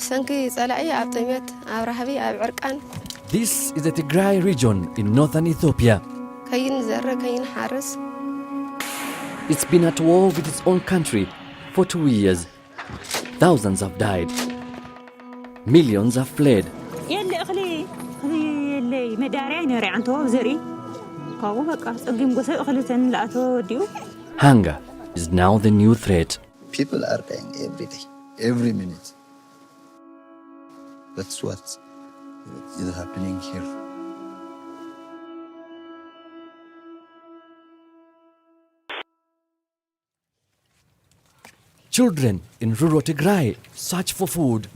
This is the Tigray region in northern Ethiopia. It's been at war with its own country for 2 years. Thousands have died. Millions have fled. Hunger is now the new threat. People are dying every day, every minute. That's what is happening here. Children in rural Tigray search for food.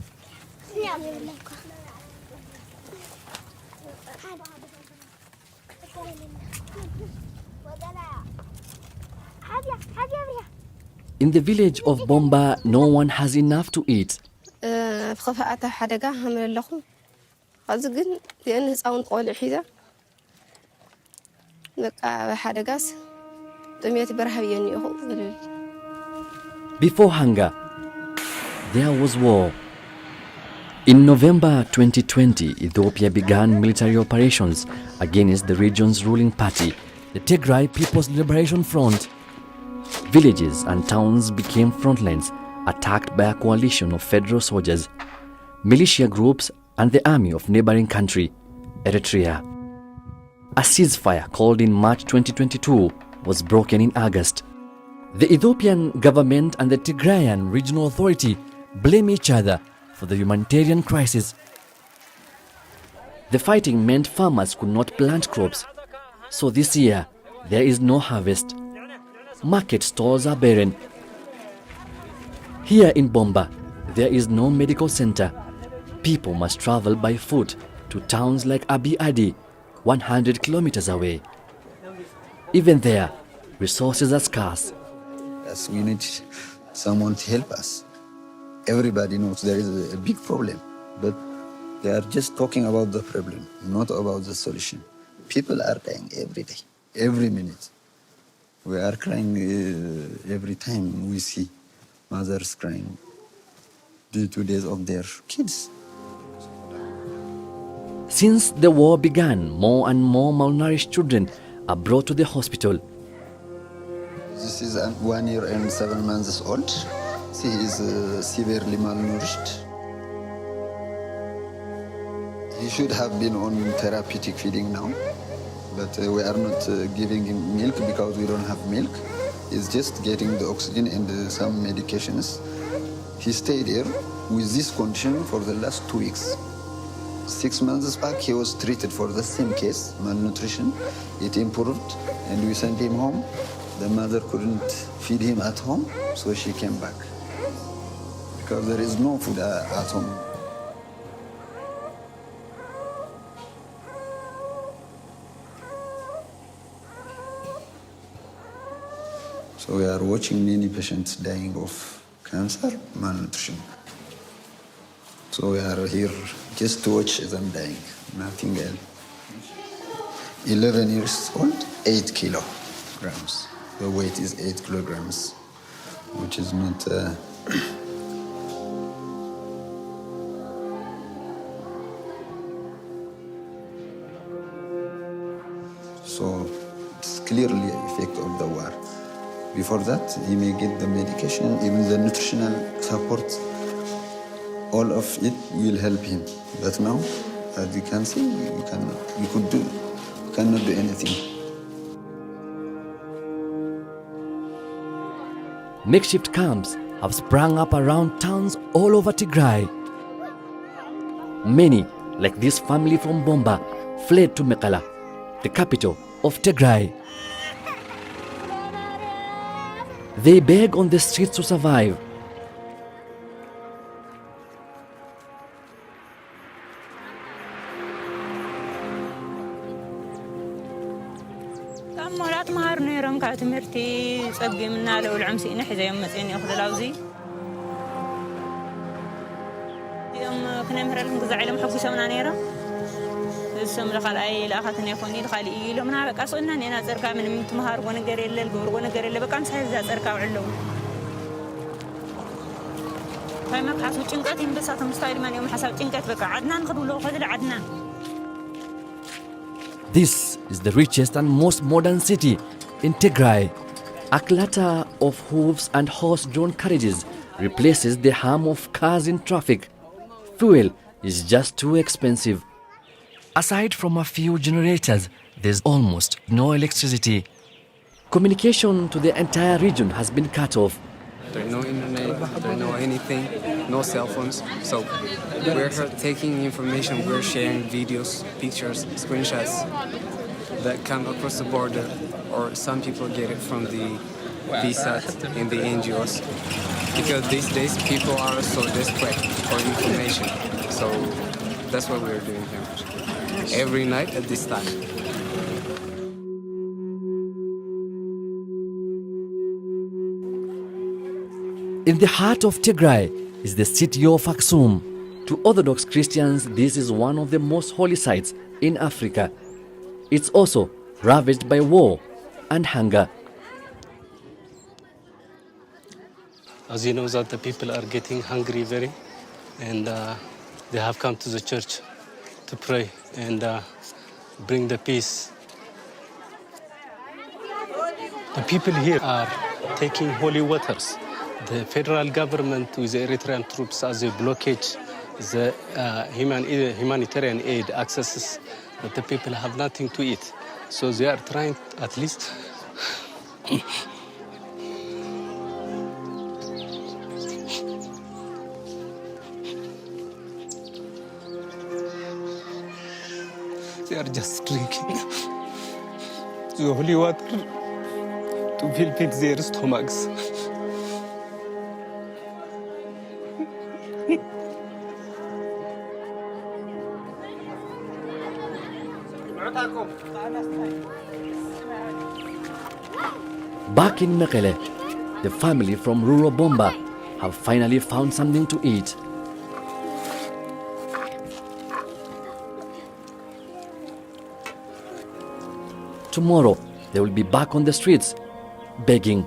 In the village of Bomba, no one has enough to eat. Before hunger, there was war. In November 2020, Ethiopia began military operations against the region's ruling party, the Tigray People's Liberation Front. Villages and towns became frontlines, attacked by a coalition of federal soldiers, militia groups and the army of neighboring country, Eritrea. A ceasefire called in March 2022 was broken in August. The Ethiopian government and the Tigrayan Regional Authority blame each other for the humanitarian crisis. The fighting meant farmers could not plant crops, so this year there is no harvest. Market stalls are barren. Here in Bomba, there is no medical center. People must travel by foot to towns like Abiy Adi, 100 kilometers away. Even there, resources are scarce. Yes, we need someone to help us. Everybody knows there is a big problem, but they are just talking about the problem, not about the solution. People are dying every day, every minute. We are crying every time we see mothers crying due to death of their kids. Since the war began, more and more malnourished children are brought to the hospital. This is 1 year and 7 months old. He is severely malnourished. He should have been on therapeutic feeding now, but we are not giving him milk because we don't have milk. He's just getting the oxygen and some medications. He stayed here with this condition for the last 2 weeks. 6 months back, he was treated for the same case, malnutrition. It improved, and we sent him home. The mother couldn't feed him at home, so she came back. Because there is no food at home. So we are watching many patients dying of cancer, malnutrition. So we are here just to watch them dying, nothing else. 11 years old, 8 kilograms. The weight is 8 kilograms, which is not... So it's clearly an effect of the war. Before that, he may get the medication, even the nutritional support. All of it will help him. But now, as you can see, you cannot do anything. Makeshift camps have sprung up around towns all over Tigray. Many, like this family from Bomba, fled to Mekala, the capital of Tigray. They beg on the streets to survive. مرات مهار نيرم كاتمرتي صبي منا لو العمسي نحزه يوم مصين ياخذ لاوزي يوم كنا مهرلهم غزا علم حبسه منا نيرم سم لخلاي لاخاتني يكوني لخالي لو منا بقى صلنا انا صركا من متمهار ونغير يله الغور ونغير يله بقى مساي ذا صركا وعلو فما بحسوا ጭንቀት ينبسطهم ستايل ما يوم حساب ጭንቀት በቃ عدنا نخدو خذ عدنا. This is the richest and most modern city in Tigray. A clatter of hooves and horse-drawn carriages replaces the hum of cars in traffic. Fuel is just too expensive. Aside from a few generators, there's almost no electricity. Communication to the entire region has been cut off. There's no internet, there's no anything, no cell phones. So we're taking information, we're sharing videos, pictures, screenshots that come across the border, or some people get it from the VSAT and the NGOs. Because these days people are so desperate for information. So that's what we're doing here. Every night at this time. In the heart of Tigray is the city of Aksum. To Orthodox Christians, this is one of the most holy sites in Africa. It's also ravaged by war and hunger. As you know that the people are getting hungry very, and they have come to the church to pray and bring the peace. The people here are taking holy waters. The federal government with the Eritrean troops as a blockage the humanitarian aid accesses, but the people have nothing to eat. So they are trying at least they are just drinking the holy water to fill their stomachs. Back in Mekele, the family from rural Bomba have finally found something to eat. Tomorrow, they will be back on the streets, begging.